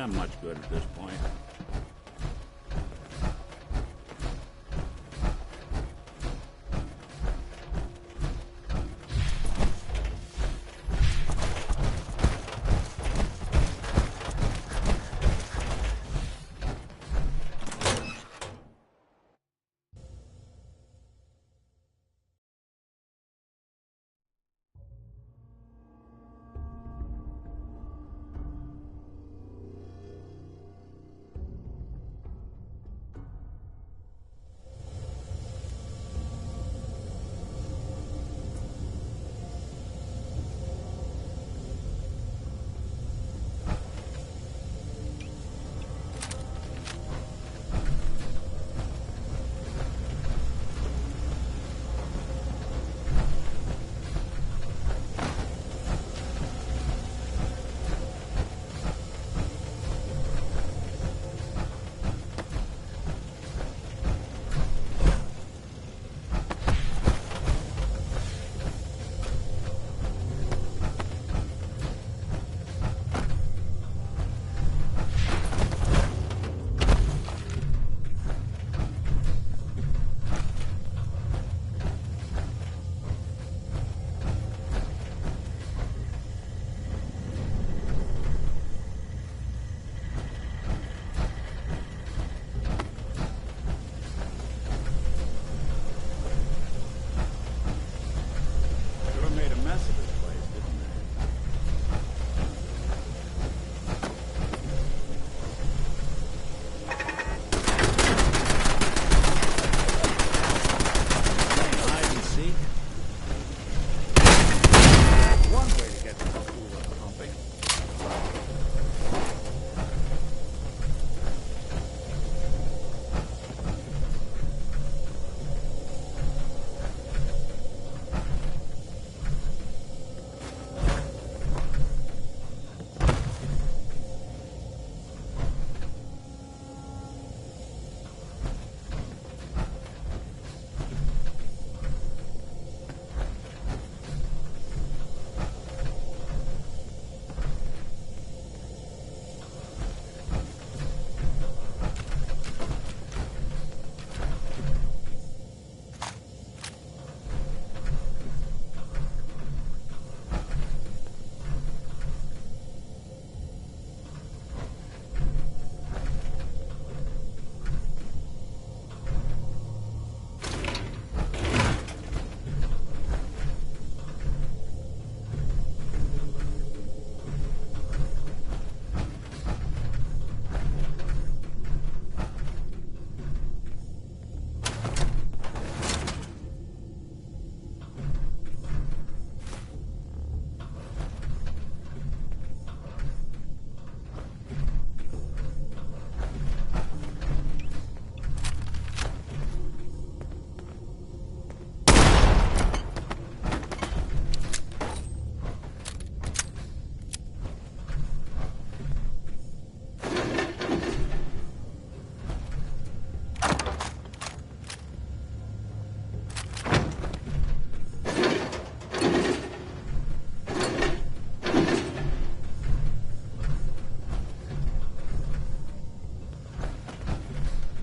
them much good at this point.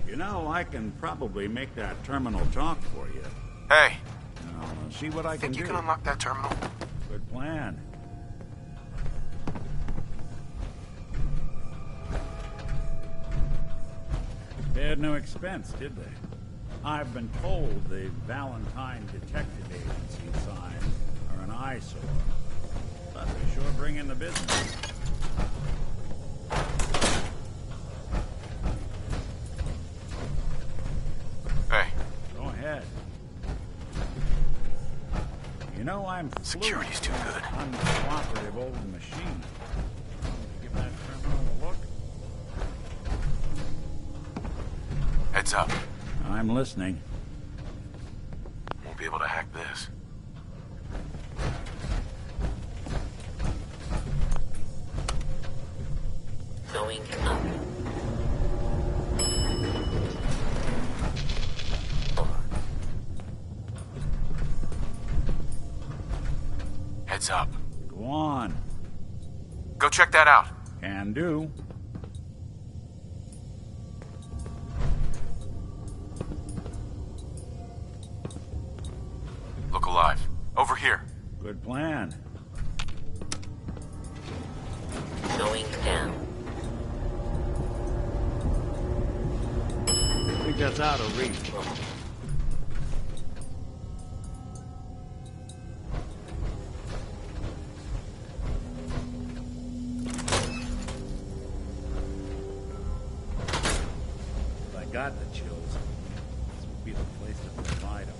You know, I can probably make that terminal talk for you. Hey. Now, see what I can Think do. you can unlock that terminal? Good plan. They had no expense, did they? I've been told the Valentine Detective Agency signs are an eyesore, but they sure bring in the business. Hey. Go ahead. You know, I'm Security's too good. uncooperative old machine. Give that terminal a look. Heads up. I'm listening. Won't be able to hack this. Going up. Heads up. Go on. Go check that out. Can do. alive. Over here. Good plan. Going down. I think that's out of reach. If I got the chills, this would be the place to provide them.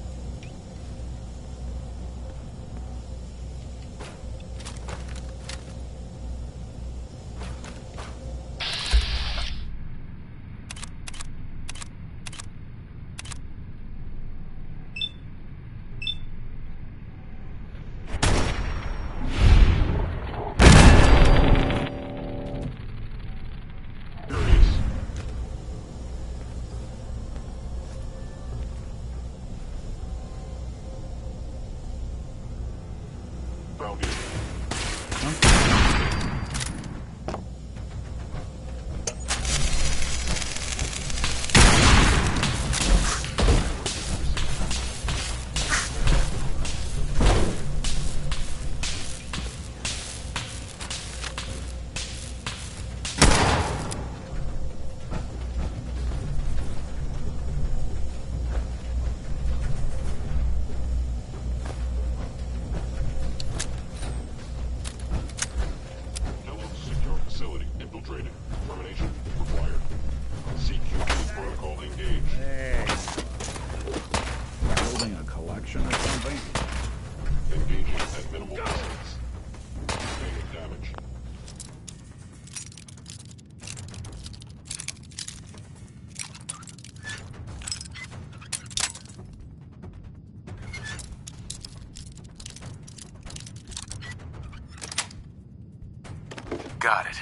Got it.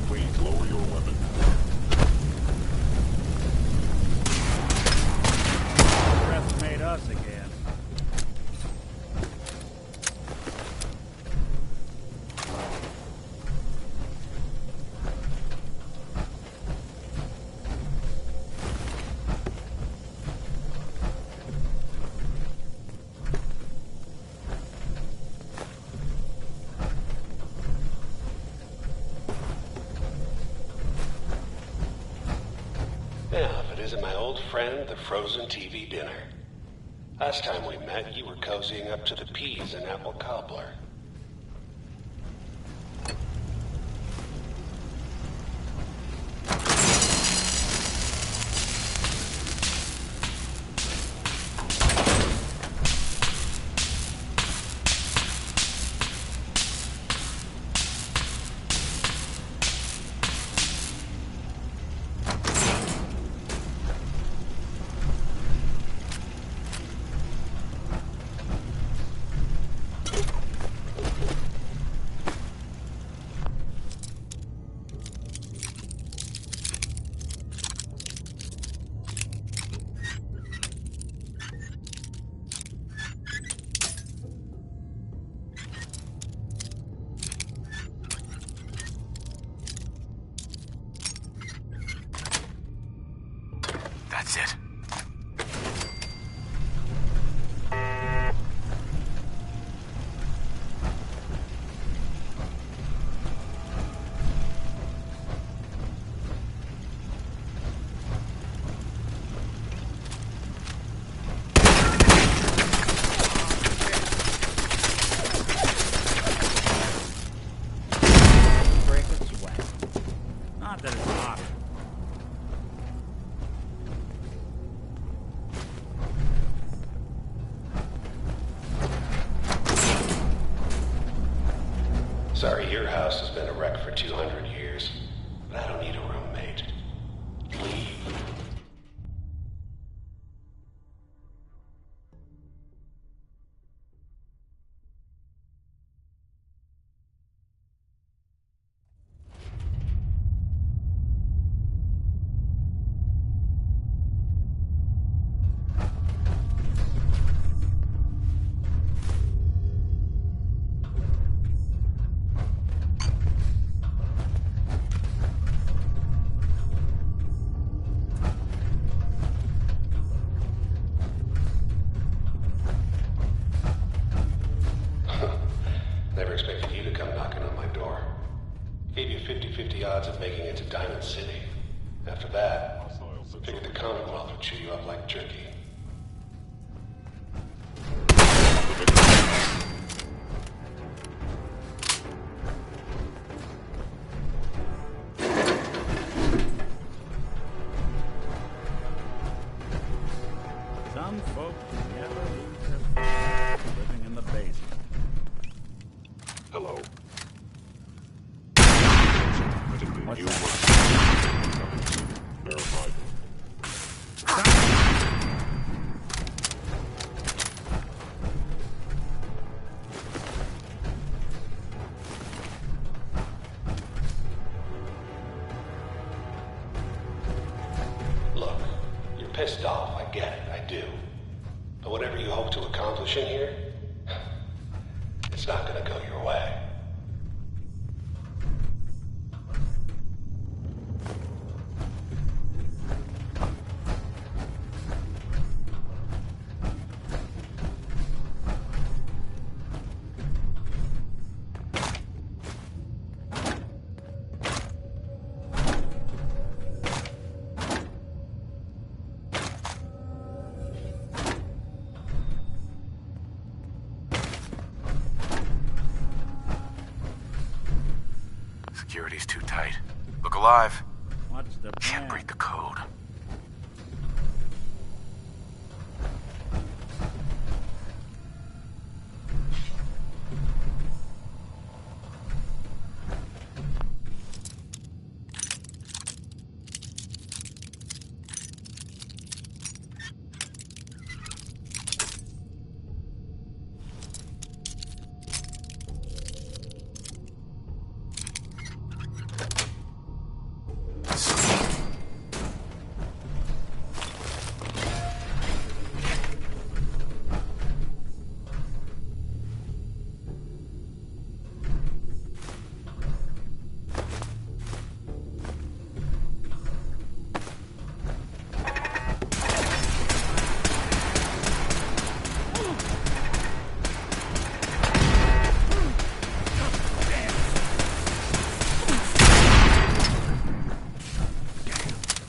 Please lower your weapon. Underestimate us again. Now, if it isn't my old friend, the frozen TV dinner. Last time we met, you were cozying up to the peas and apple cobbler. That's it. Break a sweat. Not that it's hot. Sorry, your house has been a wreck for 200 years, but I don't need a roommate. Leave. 50-50 odds of making it to Diamond City. After that, figure the Commonwealth would chew you up like jerky. Some folks never lose their fun living in the basement. Hello. What's You that? were verified. Look, you're pissed off, I get it, I do. But whatever you hope to accomplish in here, it's not gonna go your way. Security's too tight. Look alive. What's the Can't plan? break the code.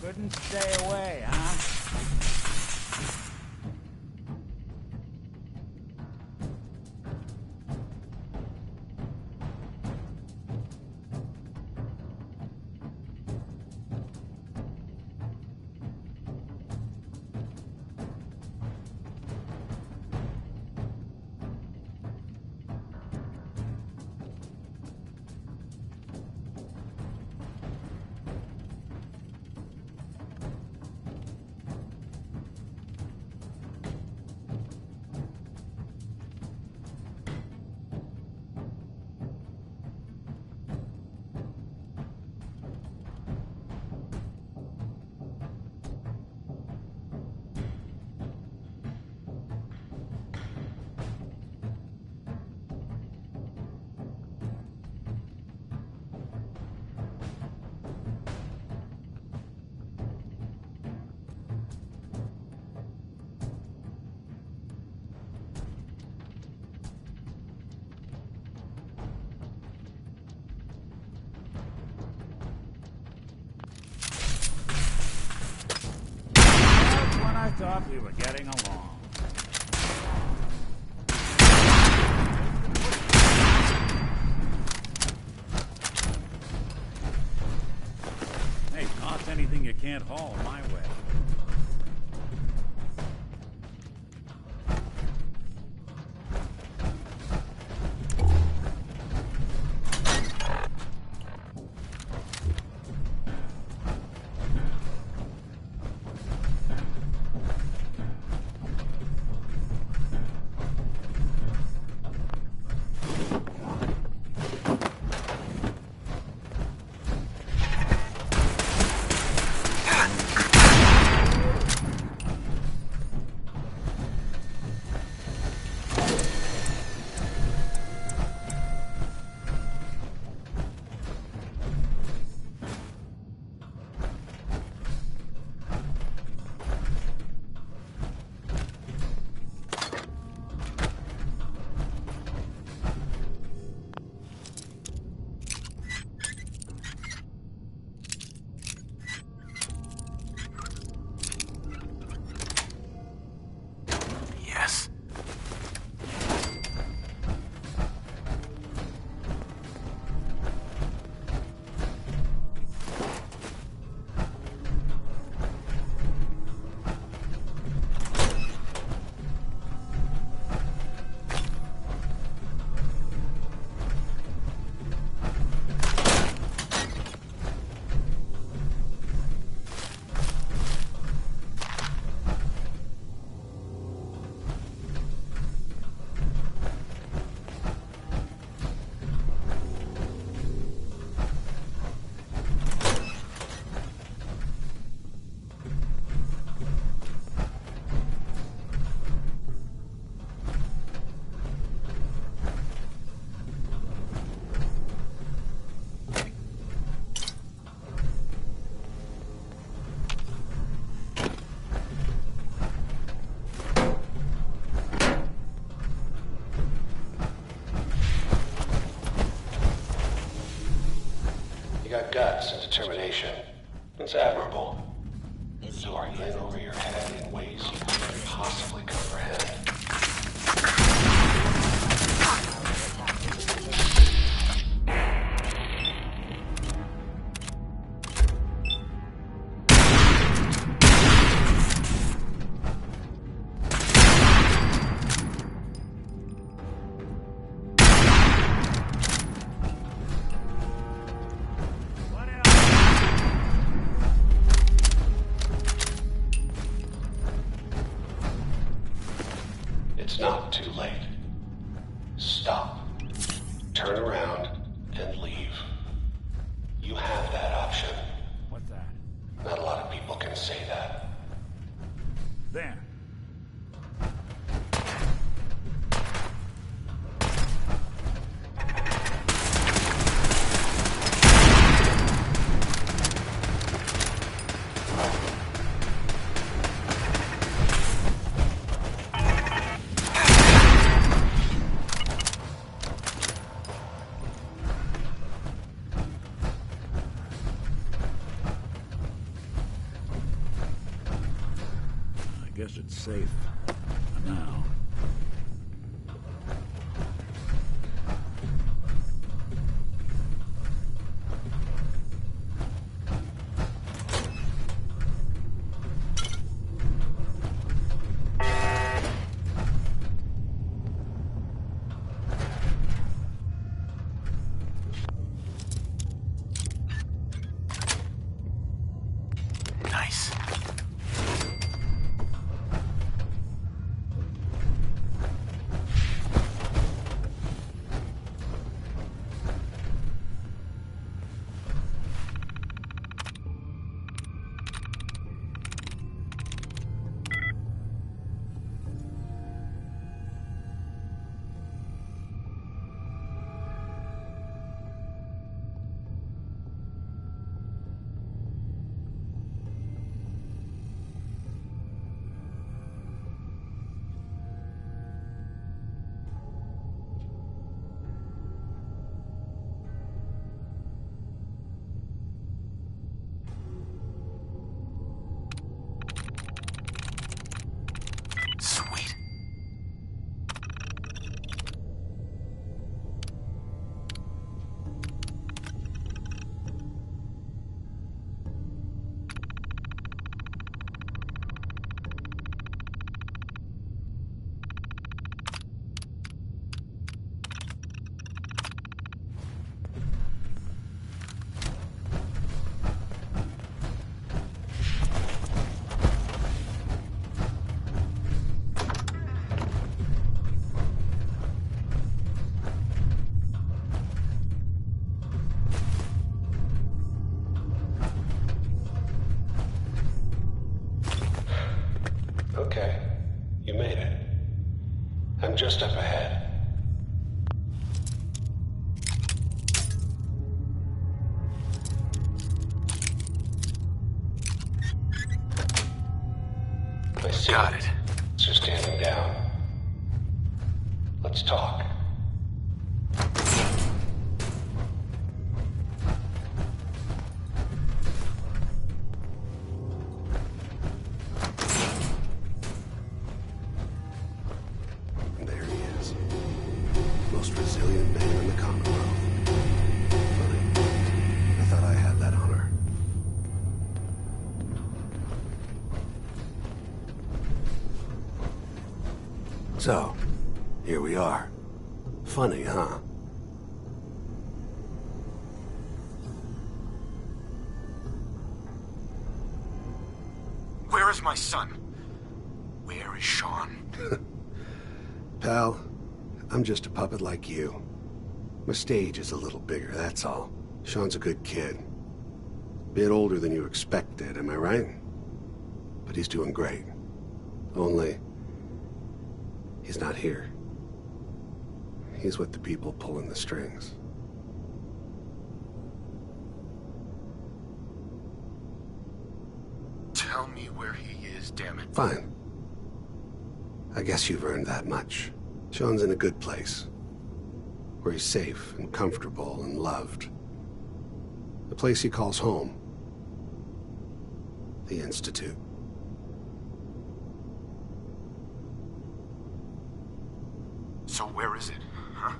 Couldn't stay away, huh? That's when I thought we were getting along. Hey, toss anything you can't haul my way. and determination. It's admirable. You are in over your head in ways you can't possibly comprehend. It's not too late. Stop. Turn around and leave. You have that option. What's that? Not a lot of people can say that. There. I guess it's safe for now. Nice. Sweet. Okay, you made it. I'm just up ahead. I see. Got it. You're standing down. Let's talk. There he is. Most resilient man in the Commonwealth. Funny. I thought I had that honor. So, here we are. Funny, huh? Where is my son? Where is Sean? Pal, I'm just a puppet like you. My stage is a little bigger, that's all. Sean's a good kid. Bit older than you expected, am I right? But he's doing great. Only, he's not here. He's with the people pulling the strings. Tell me where he is, damn it. Fine. I guess you've earned that much. Sean's in a good place. Where he's safe and comfortable and loved. The place he calls home. The Institute. So where is it? Huh?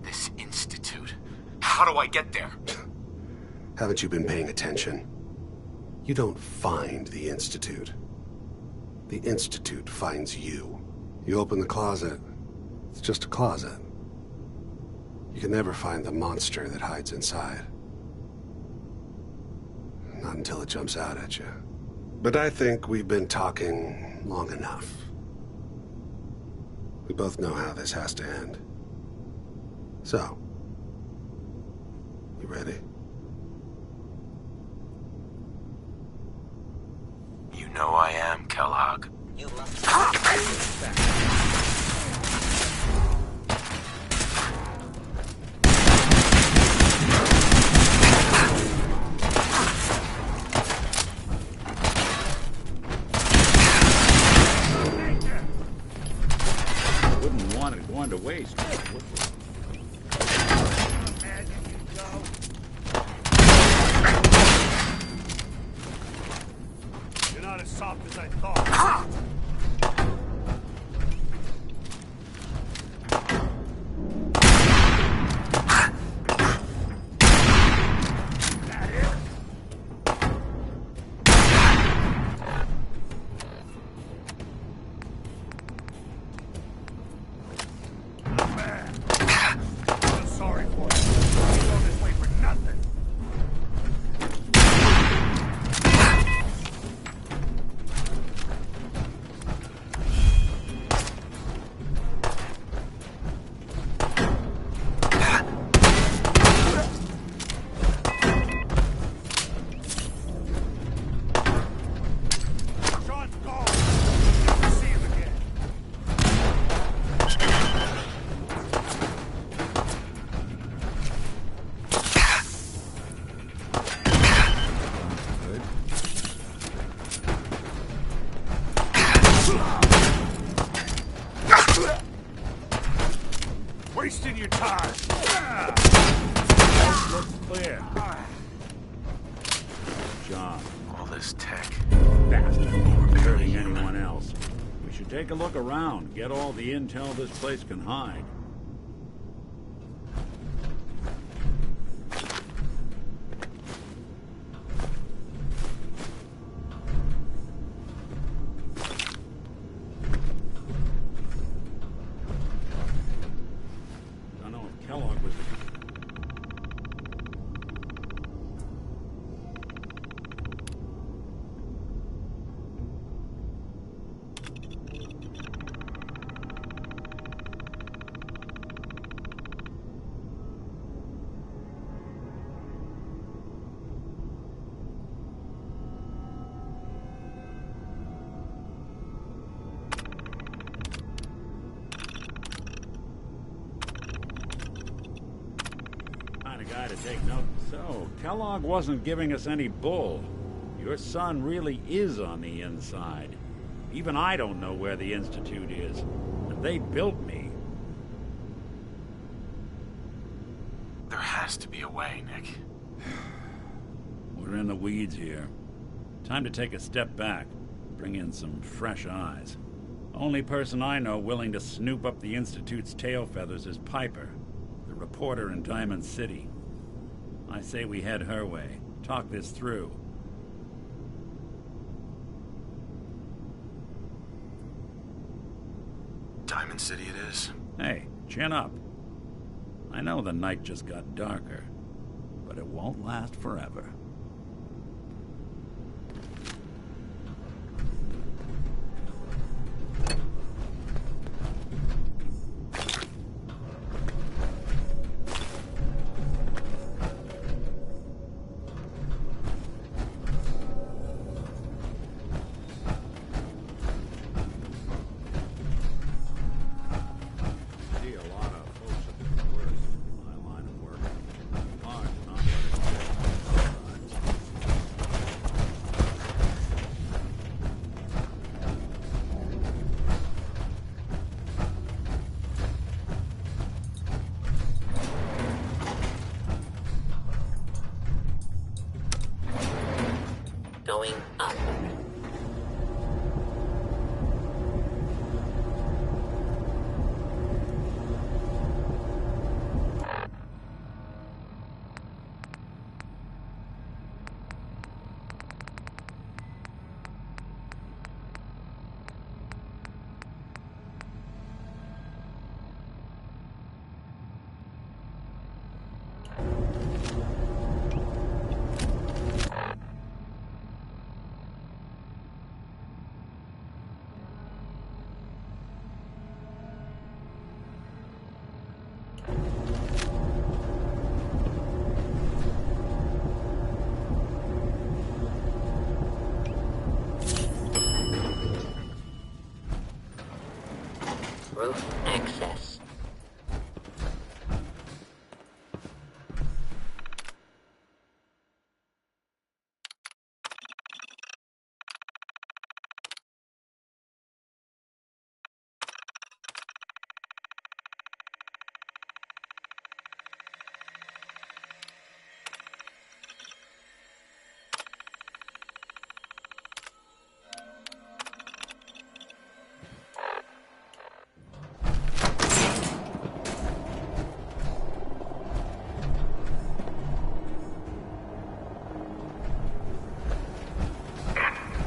This institute. How do I get there? Haven't you been paying attention? You don't find the Institute. The Institute finds you. You open the closet, it's just a closet. You can never find the monster that hides inside. Not until it jumps out at you. But I think we've been talking long enough. We both know how this has to end. So, you ready? You know I am, Kellogg. You must Wouldn't want it going to waste, would we? You're not as soft as I thought. I'm sorry for you. You go this way for nothing. Sean's gone. Never see him again. Good. Wasting your time. Looks clear. John, All this tech. bastard, hurting anyone else. We should take a look around, get all the intel this place can hide. Don't know if Kellogg was the... kind of guy to take note. So, Kellogg wasn't giving us any bull. Your son really is on the inside. Even I don't know where the Institute is. And they built me. There has to be a way, Nick. We're in the weeds here. Time to take a step back. Bring in some fresh eyes. Only person I know willing to snoop up the Institute's tail feathers is Piper, the reporter in Diamond City. I say we head her way. Talk this through. Diamond City it is. Hey, chin up. I know the night just got darker, but it won't last forever. See a lot of folks at the worst in my line of work. Hard to not let it get outside. Going up. Roof access.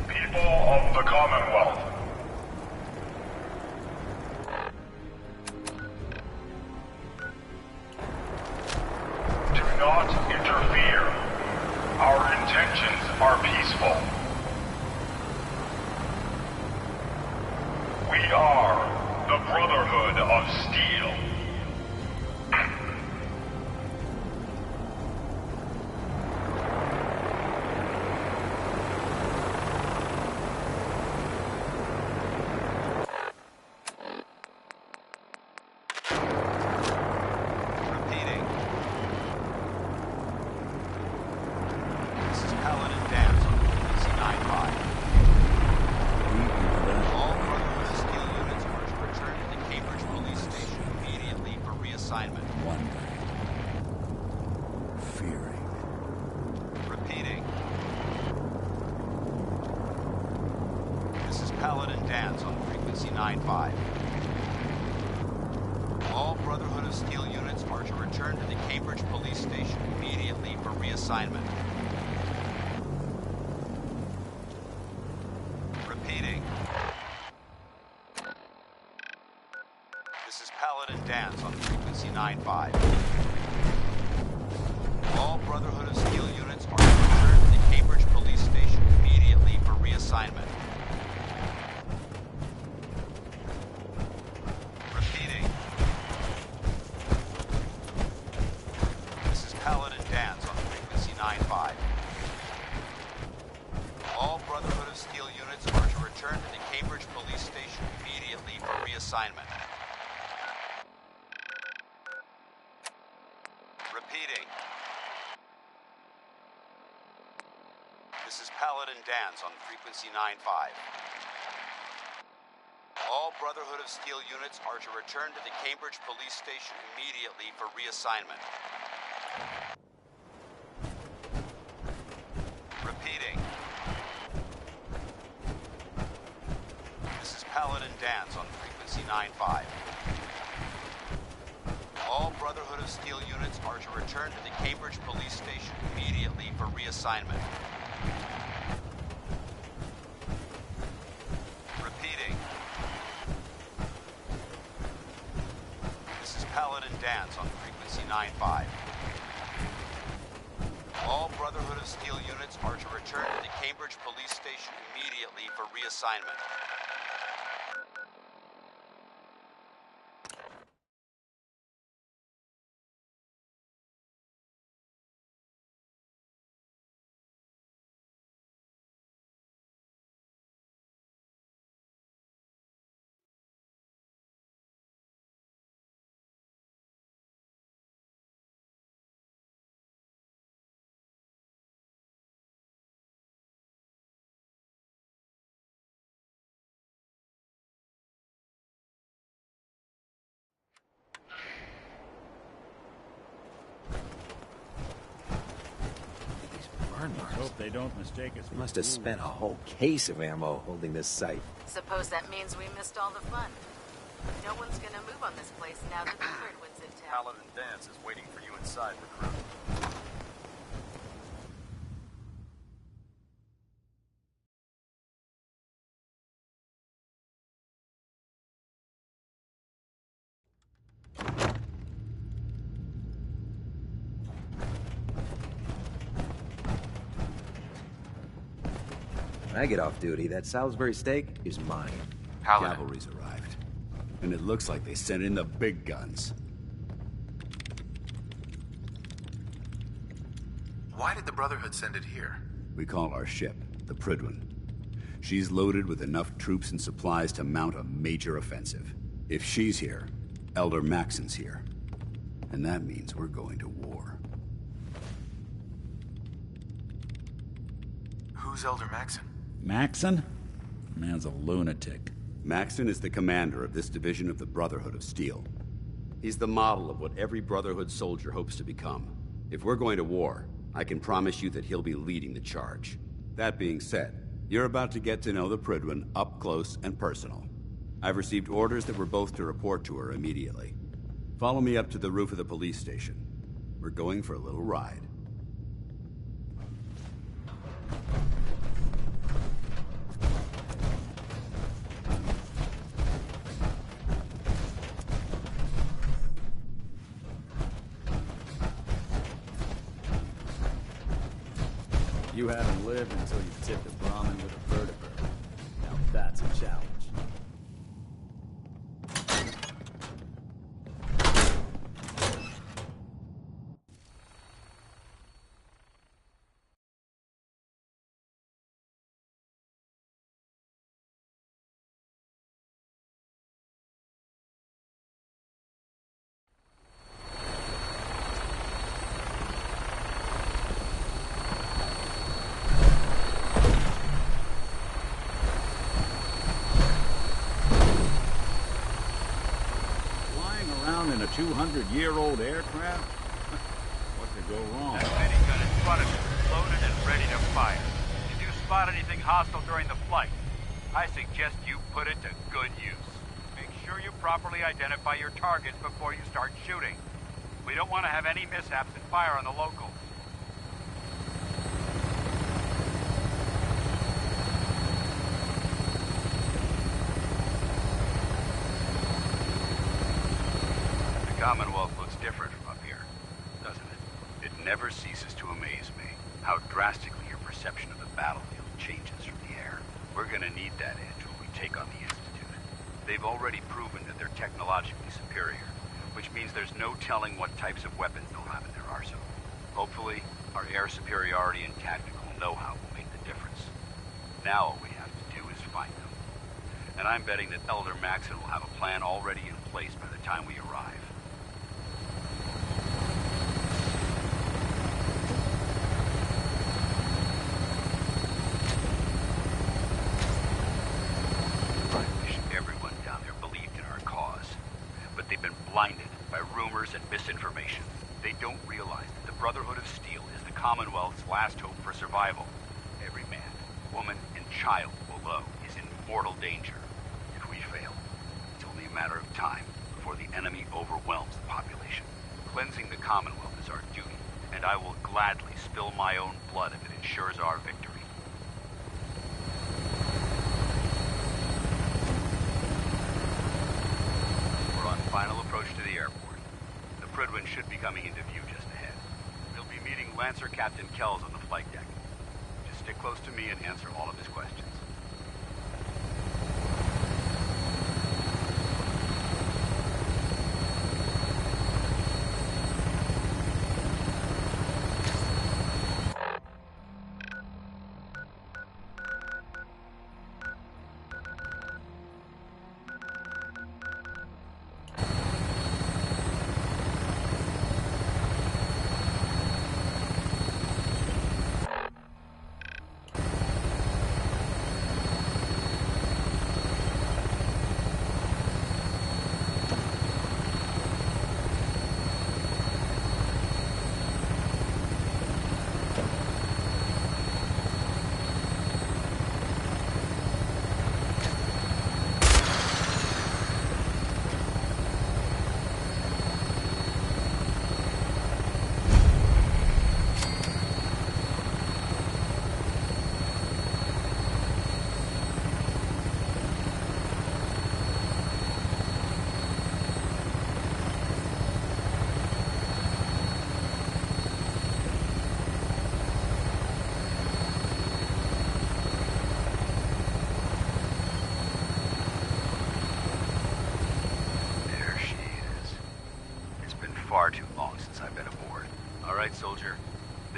People of the Commonwealth. Do not interfere. Our intentions are peaceful. We are the Brotherhood of Steel. Repeating. This is Paladin Dams on frequency 95. All Brotherhood of Steel units are to return to the Cambridge Police Station immediately for reassignment. Wondering. Fearing. Repeating. This is Paladin Dams on frequency 95. All Brotherhood of Steel units are to return to the Cambridge Police Station immediately for reassignment. Repeating. This is Paladin Dance on frequency 95. All Brotherhood of Steel units are to return to the Cambridge Police Station immediately for reassignment. Repeating. This is Paladin Dance on frequency 95. All Brotherhood of Steel units are to return to the Cambridge Police Station immediately for reassignment. Repeating. This is Paladin Dance on frequency 95. All Brotherhood of Steel units are to return to the Cambridge Police Station immediately for reassignment. Repeating. This is Paladin Dance on frequency 95. All Brotherhood of Steel units are to return to the Cambridge Police Station immediately for reassignment. Repeating. This is Paladin Dance on frequency 95. All Brotherhood of Steel units are to return to the Cambridge Police Station immediately for reassignment. hope they don't mistake us for Must have spent a whole case of ammo holding this site. Suppose that means we missed all the fun. No one's gonna move on this place now that the third one's in town. Paladin Dance is waiting for you inside, recruit. When I get off duty, that Salisbury steak is mine. Paladin. Cavalry's arrived. And it looks like they sent in the big guns. Why did the Brotherhood send it here? We call our ship the Prydwen. She's loaded with enough troops and supplies to mount a major offensive. If she's here, Elder Maxon's here. And that means we're going to war. Who's Elder Maxon? Maxon? Man's a lunatic. Maxon is the commander of this division of the Brotherhood of Steel. He's the model of what every Brotherhood soldier hopes to become. If we're going to war, I can promise you that he'll be leading the charge. That being said, you're about to get to know the Prydwen up close and personal. I've received orders that we're both to report to her immediately. Follow me up to the roof of the police station. We're going for a little ride. You haven't lived until you tipped a Brahmin with a vertebrae. Now that's a challenge. In a 200-year-old aircraft? What could go wrong? That minigun in front of you is loaded and ready to fire. If you spot anything hostile during the flight, I suggest you put it to good use. Make sure you properly identify your targets before you start shooting. We don't want to have any mishaps and fire on the locals. Commonwealth looks different from up here, doesn't it? It never ceases to amaze me how drastically your perception of the battlefield changes from the air. We're gonna need that edge when we take on the Institute. They've already proven that they're technologically superior, which means there's no telling what types of weapons they'll have in their arsenal. Hopefully, our air superiority and tactical know-how will make the difference. Now all we have to do is find them. And I'm betting that Elder Maxon will have a plan already in place by the time we arrive. Blinded by rumors and misinformation. They don't realize that the Brotherhood of Steel is the Commonwealth's last hope for survival. Every man, woman, and child below is in mortal danger. If we fail, it's only a matter of time before the enemy overwhelms the population. Cleansing the Commonwealth is our duty, and I will gladly spill my own blood if it ensures our victory. Final approach to the airport. The Prydwen should be coming into view just ahead. We'll be meeting Lancer Captain Kells on the flight deck. Just stick close to me and answer all of his questions.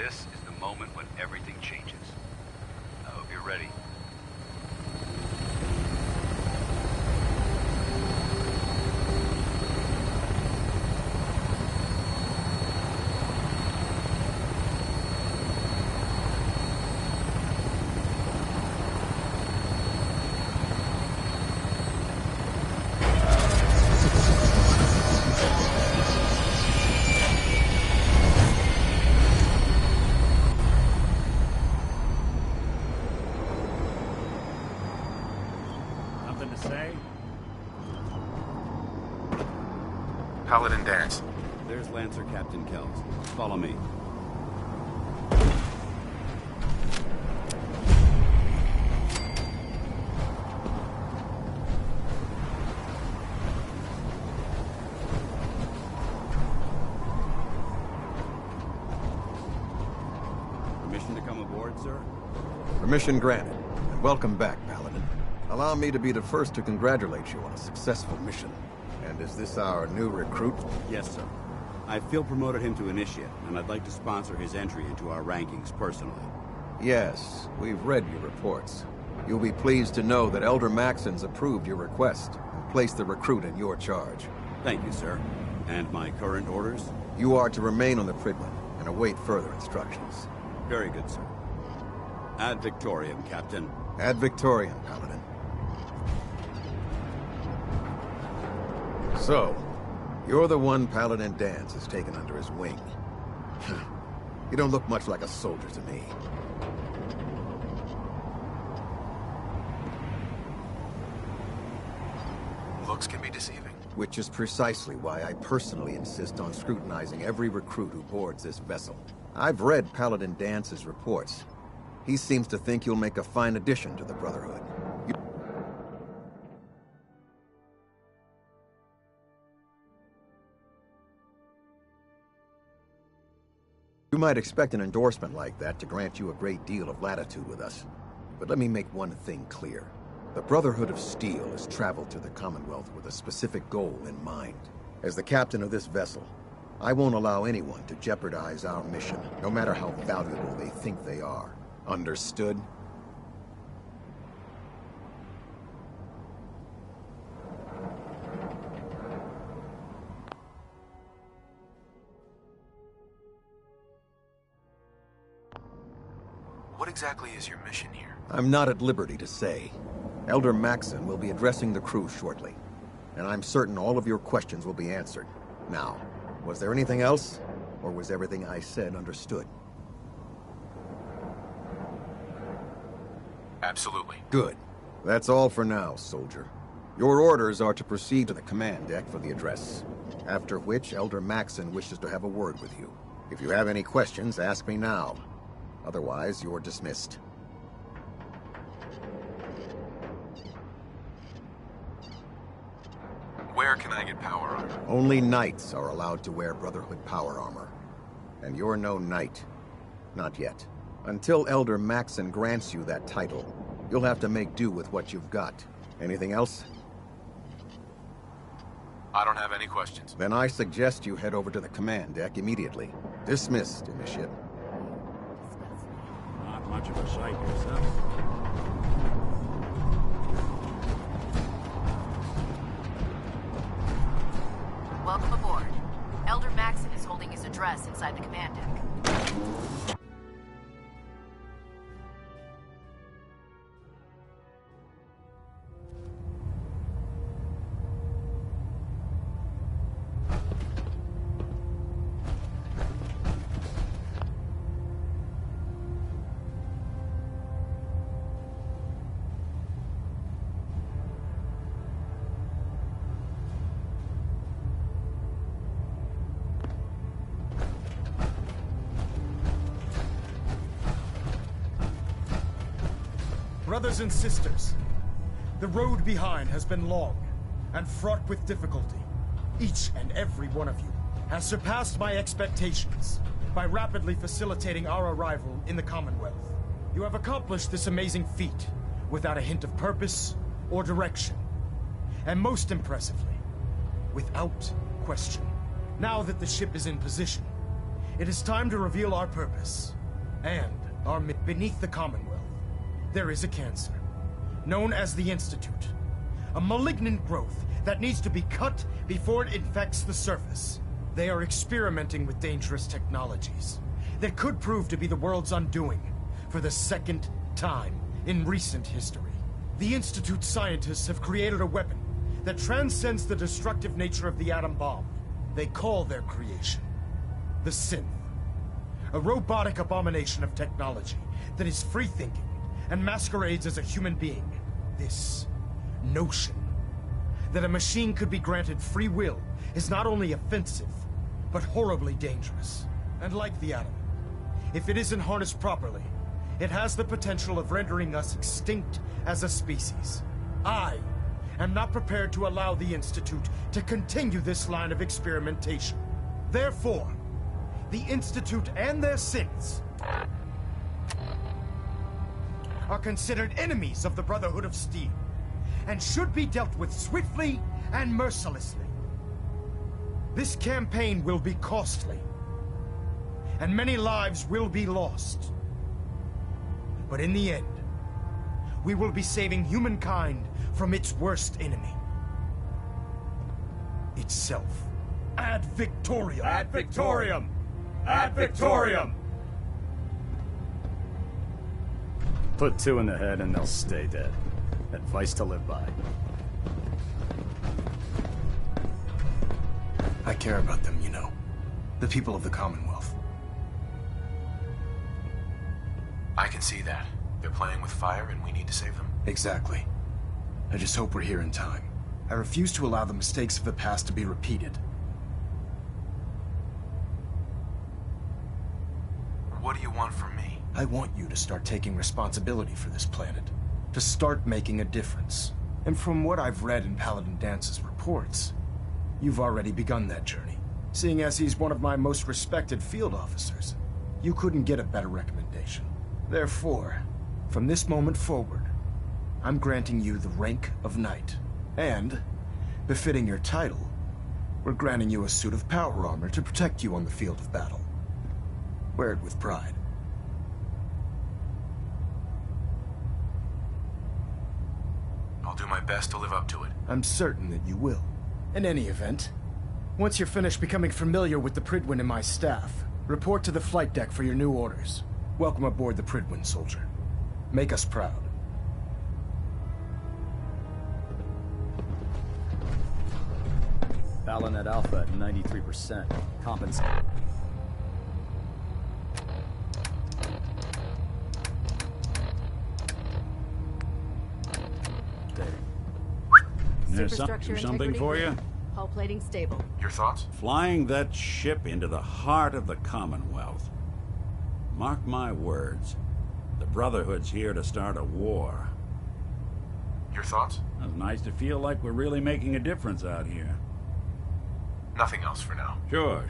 This is the moment when everything changes. I hope you're ready. Paladin Dance. There's Lancer Captain Kells. Follow me. Permission to come aboard, sir? Permission granted. And welcome back, Paladin. Allow me to be the first to congratulate you on a successful mission. And is this our new recruit? Yes, sir. I feel promoted him to initiate, and I'd like to sponsor his entry into our rankings personally. Yes, we've read your reports. You'll be pleased to know that Elder Maxon's approved your request and placed the recruit in your charge. Thank you, sir. And my current orders? You are to remain on the Pridman and await further instructions. Very good, sir. Ad Victoriam, Captain. Ad Victoriam, Paladin. So, you're the one Paladin Dance has taken under his wing. You don't look much like a soldier to me. Looks can be deceiving. Which is precisely why I personally insist on scrutinizing every recruit who boards this vessel. I've read Paladin Dance's reports. He seems to think you'll make a fine addition to the Brotherhood. You might expect an endorsement like that to grant you a great deal of latitude with us. But let me make one thing clear. The Brotherhood of Steel has traveled to the Commonwealth with a specific goal in mind. As the captain of this vessel, I won't allow anyone to jeopardize our mission, no matter how valuable they think they are. Understood? What exactly is your mission here? I'm not at liberty to say. Elder Maxon will be addressing the crew shortly, and I'm certain all of your questions will be answered. Now, was there anything else, or was everything I said understood? Absolutely. Good. That's all for now, soldier. Your orders are to proceed to the command deck for the address, after which Elder Maxon wishes to have a word with you. If you have any questions, ask me now. Otherwise, you're dismissed. Where can I get power armor? Only knights are allowed to wear Brotherhood power armor. And you're no knight. Not yet. Until Elder Maxon grants you that title, you'll have to make do with what you've got. Anything else? I don't have any questions. Then I suggest you head over to the command deck immediately. Dismissed, Initiate. Not much of a sight yourself. Welcome aboard. Elder Maxon is holding his address inside the command deck. Brothers and sisters, the road behind has been long and fraught with difficulty. Each and every one of you has surpassed my expectations by rapidly facilitating our arrival in the Commonwealth. You have accomplished this amazing feat without a hint of purpose or direction. And most impressively, without question. Now that the ship is in position, It is time to reveal our purpose. And beneath the Commonwealth, there is a cancer, known as the Institute. A malignant growth that needs to be cut before it infects the surface. They are experimenting with dangerous technologies that could prove to be the world's undoing for the second time in recent history. The Institute scientists have created a weapon that transcends the destructive nature of the atom bomb. They call their creation the Synth. A robotic abomination of technology that is free-thinking and masquerades as a human being. This notion that a machine could be granted free will is not only offensive, but horribly dangerous. And like the atom, if it isn't harnessed properly, it has the potential of rendering us extinct as a species. I am not prepared to allow the Institute to continue this line of experimentation. Therefore, the Institute and their synths are considered enemies of the Brotherhood of Steel, and should be dealt with swiftly and mercilessly. This campaign will be costly, and many lives will be lost. But in the end, we will be saving humankind from its worst enemy. Itself. Ad Victoriam! Ad Victoriam! Ad Victoriam! Put 2 in the head and they'll stay dead. Advice to live by. I care about them, you know. The people of the Commonwealth. I can see that. They're playing with fire and we need to save them. Exactly. I just hope we're here in time. I refuse to allow the mistakes of the past to be repeated. What do you want from me? I want you to start taking responsibility for this planet. To start making a difference. And from what I've read in Paladin Dance's reports, you've already begun that journey. Seeing as he's one of my most respected field officers, you couldn't get a better recommendation. Therefore, from this moment forward, I'm granting you the rank of Knight. And, befitting your title, we're granting you a suit of power armor to protect you on the field of battle. Wear it with pride. I'll do my best to live up to it. I'm certain that you will. In any event, once you're finished becoming familiar with the Pridwin and my staff, report to the flight deck for your new orders. Welcome aboard the Pridwin, soldier. Make us proud. Balinette Alpha at 93%. Compensate. There's something for you? Hull plating stable. Your thoughts? Flying that ship into the heart of the Commonwealth. Mark my words. The Brotherhood's here to start a war. Your thoughts? It's nice to feel like we're really making a difference out here. Nothing else for now. Sure.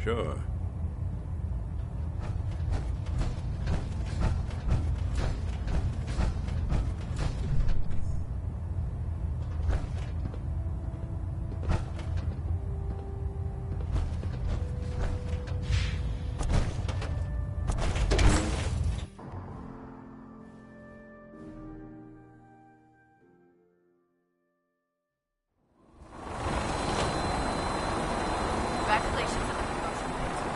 Congratulations on the promotion, Knight.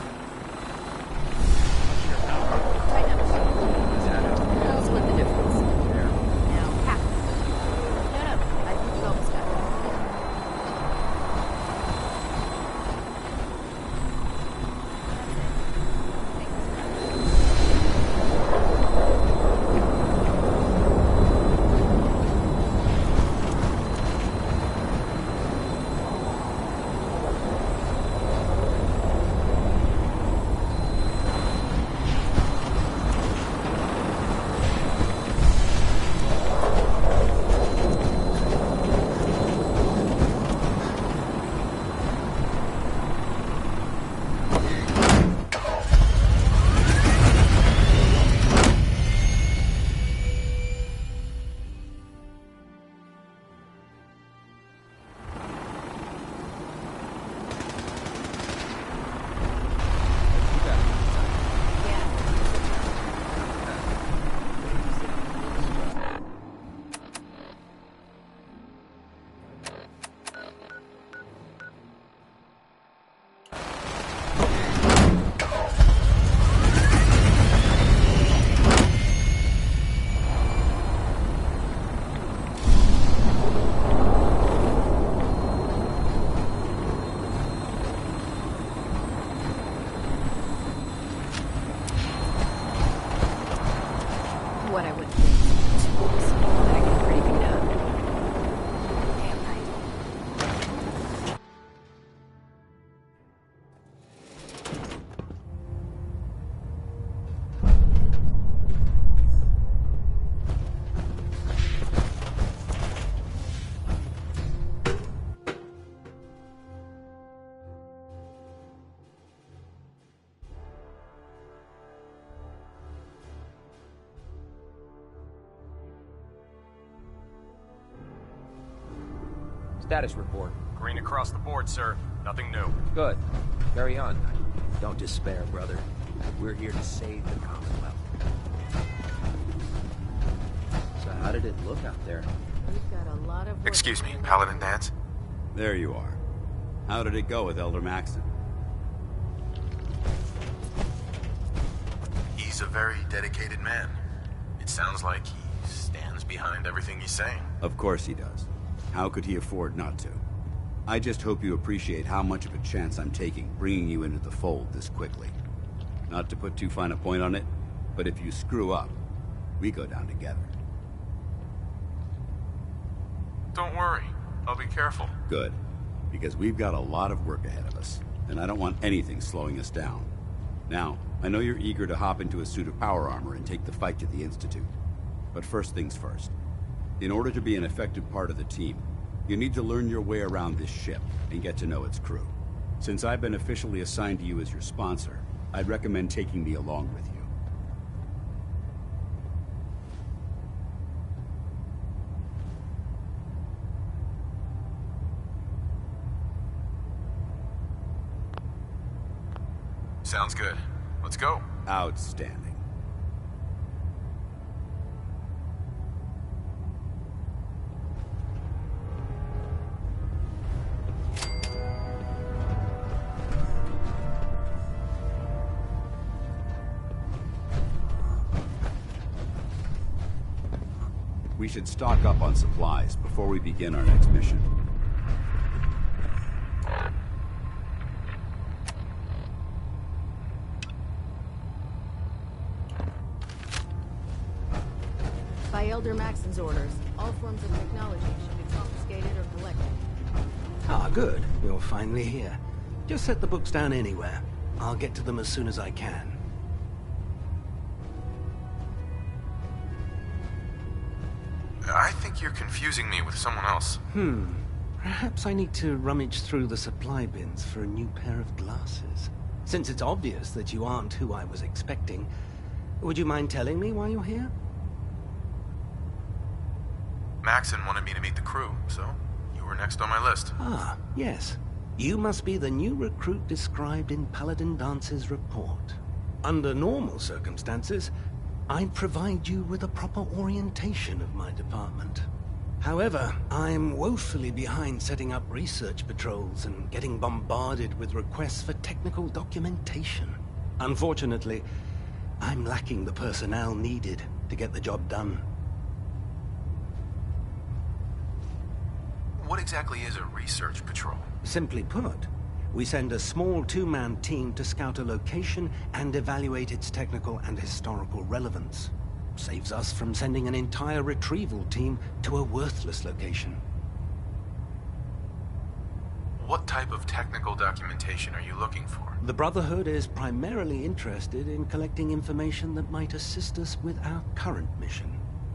Status report. Green across the board, sir. Nothing new. Good. Carry on. Don't despair, brother. We're here to save the Commonwealth. So how did it look out there? We've got a lot of work. Excuse me, Paladin Dance? There you are. How did it go with Elder Maxon? He's a very dedicated man. It sounds like he stands behind everything he's saying. Of course he does. How could he afford not to? I just hope you appreciate how much of a chance I'm taking bringing you into the fold this quickly. Not to put too fine a point on it, but if you screw up, we go down together. Don't worry. I'll be careful. Good. Because we've got a lot of work ahead of us, and I don't want anything slowing us down. Now, I know you're eager to hop into a suit of power armor and take the fight to the Institute. But first things first. In order to be an effective part of the team, you need to learn your way around this ship and get to know its crew. Since I've been officially assigned to you as your sponsor, I'd recommend taking me along with you. Sounds good. Let's go. Outstanding. We should stock up on supplies before we begin our next mission. By Elder Maxon's orders, all forms of technology should be confiscated or collected. Ah, good. You're finally here. Just set the books down anywhere. I'll get to them as soon as I can. I think you're confusing me with someone else. Perhaps I need to rummage through the supply bins for a new pair of glasses. Since it's obvious that you aren't who I was expecting, would you mind telling me why you're here? Maxon wanted me to meet the crew, so you were next on my list. Ah, yes. You must be the new recruit described in Paladin Dance's report. Under normal circumstances, I'd provide you with a proper orientation of my department. However, I'm woefully behind setting up research patrols and getting bombarded with requests for technical documentation. Unfortunately, I'm lacking the personnel needed to get the job done. What exactly is a research patrol? Simply put, we send a small two-man team to scout a location and evaluate its technical and historical relevance. Saves us from sending an entire retrieval team to a worthless location. What type of technical documentation are you looking for? The Brotherhood is primarily interested in collecting information that might assist us with our current mission.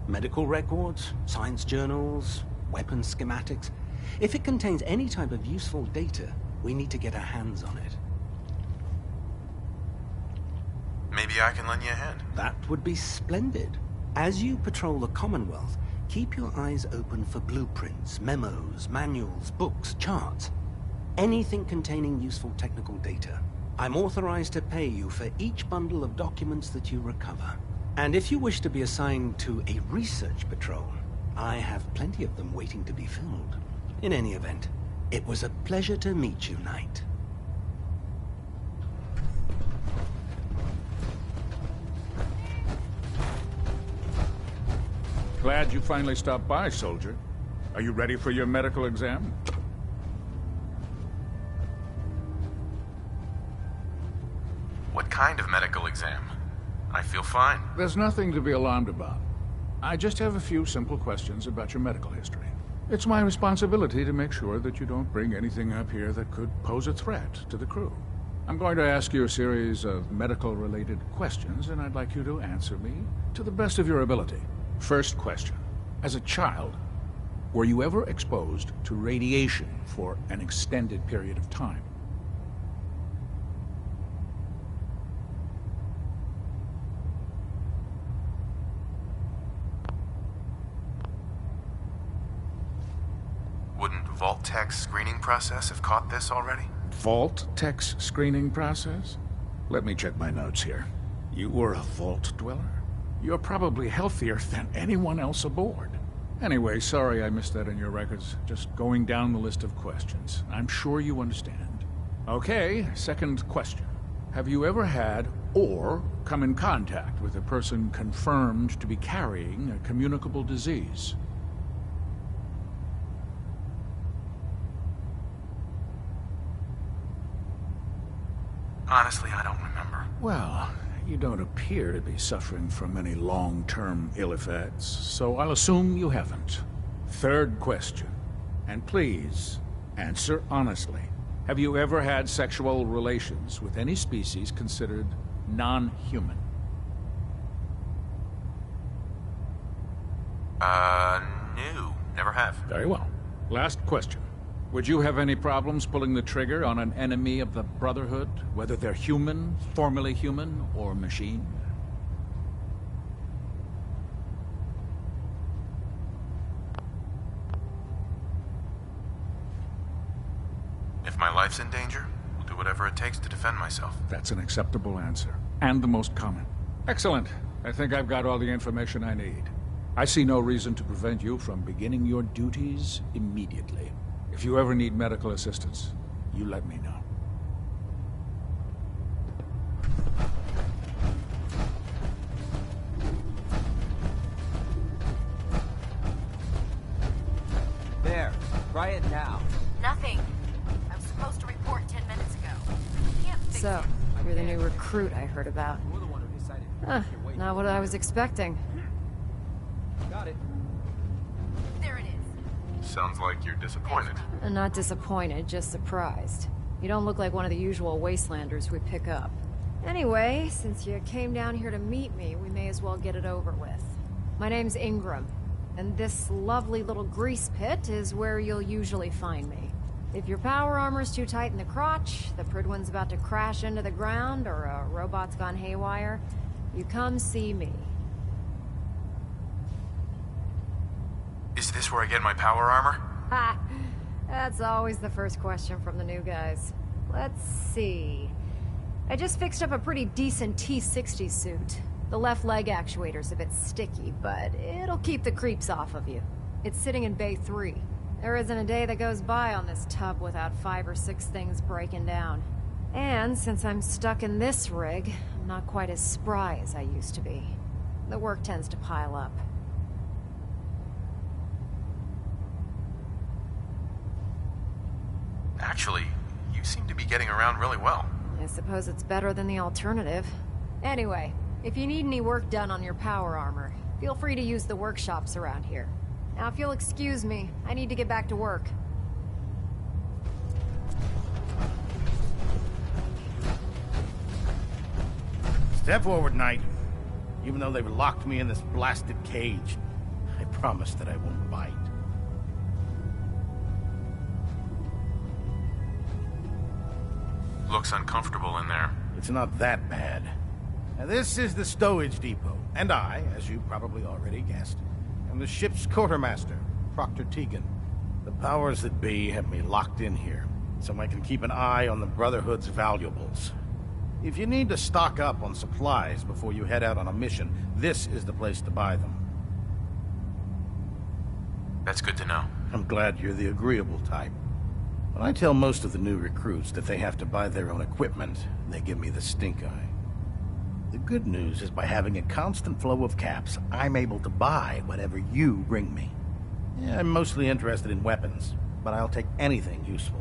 Medical records, science journals, weapons schematics. If it contains any type of useful data, we need to get our hands on it. Maybe I can lend you a hand. That would be splendid. As you patrol the Commonwealth, keep your eyes open for blueprints, memos, manuals, books, charts. Anything containing useful technical data. I'm authorized to pay you for each bundle of documents that you recover. And if you wish to be assigned to a research patrol, I have plenty of them waiting to be filled. In any event, it was a pleasure to meet you, Knight. Glad you finally stopped by, soldier. Are you ready for your medical exam? What kind of medical exam? I feel fine. There's nothing to be alarmed about. I just have a few simple questions about your medical history. It's my responsibility to make sure that you don't bring anything up here that could pose a threat to the crew. I'm going to ask you a series of medical-related questions, and I'd like you to answer me to the best of your ability. First question. As a child, were you ever exposed to radiation for an extended period of time? vault tech's screening process have caught this already? Vault tech's screening process? Let me check my notes here. You were a vault dweller? You're probably healthier than anyone else aboard. Anyway, sorry I missed that in your records. Just going down the list of questions. I'm sure you understand. Okay, second question. Have you ever had or come in contact with a person confirmed to be carrying a communicable disease? Honestly, I don't remember. Well, you don't appear to be suffering from any long-term ill effects, so I'll assume you haven't. Third question, and please, answer honestly. Have you ever had sexual relations with any species considered non-human? No. Never have. Very well. Last question. Would you have any problems pulling the trigger on an enemy of the Brotherhood, whether they're human, formerly human, or machine? If my life's in danger, I'll do whatever it takes to defend myself. That's an acceptable answer, and the most common. Excellent. I think I've got all the information I need. I see no reason to prevent you from beginning your duties immediately. If you ever need medical assistance, you let me know. There. Try it now. Nothing. I was supposed to report 10 minutes ago. Can't fix So, you're the new recruit I heard about. You're the one who decided to Huh, your way. not what I was expecting. Got it. There it is. Sounds like you're disappointed. I'm not disappointed, just surprised. You don't look like one of the usual wastelanders we pick up. Anyway, since you came down here to meet me, we may as well get it over with. My name's Ingram, and this lovely little grease pit is where you'll usually find me. If your power armor's too tight in the crotch, the Pridwin's about to crash into the ground, or a robot's gone haywire, you come see me. Is this where I get my power armor? Ha! That's always the first question from the new guys. Let's see. I just fixed up a pretty decent T-60 suit. The left leg actuator's a bit sticky, but it'll keep the creeps off of you. It's sitting in Bay 3. There isn't a day that goes by on this tub without 5 or 6 things breaking down. And since I'm stuck in this rig, I'm not quite as spry as I used to be. The work tends to pile up. Actually, you seem to be getting around really well. I suppose it's better than the alternative. Anyway, if you need any work done on your power armor, feel free to use the workshops around here. Now, if you'll excuse me, I need to get back to work. Step forward, Knight. Even though they've locked me in this blasted cage, I promise that I won't bite. Looks uncomfortable in there. It's not that bad. Now, this is the stowage depot, and I, as you probably already guessed, am the ship's quartermaster, Proctor Tegan. The powers that be have me locked in here, so I can keep an eye on the Brotherhood's valuables. If you need to stock up on supplies before you head out on a mission, this is the place to buy them. That's good to know. I'm glad you're the agreeable type. When I tell most of the new recruits that they have to buy their own equipment, they give me the stink eye. The good news is by having a constant flow of caps, I'm able to buy whatever you bring me. Yeah, I'm mostly interested in weapons, but I'll take anything useful.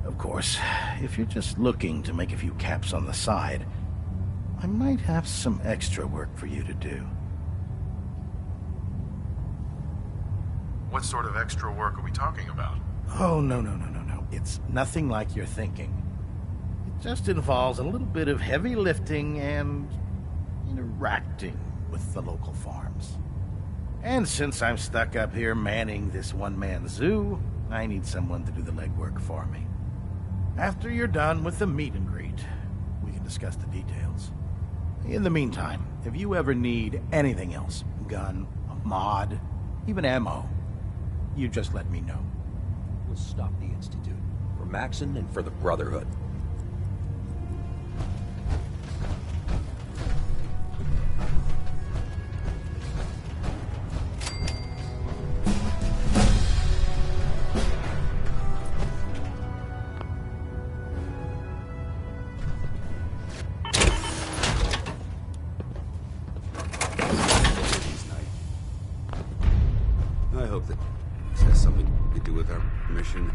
Of course, if you're just looking to make a few caps on the side, I might have some extra work for you to do. What sort of extra work are we talking about? Oh, no. It's nothing like you're thinking. It just involves a little bit of heavy lifting and interacting with the local farms. And since I'm stuck up here manning this one-man zoo, I need someone to do the legwork for me. After you're done with the meet and greet, we can discuss the details. In the meantime, if you ever need anything else, gun, a mod, even ammo, you just let me know. We'll stop the Institute. For Maxon and for the Brotherhood. I hope that this has something to do with our mission.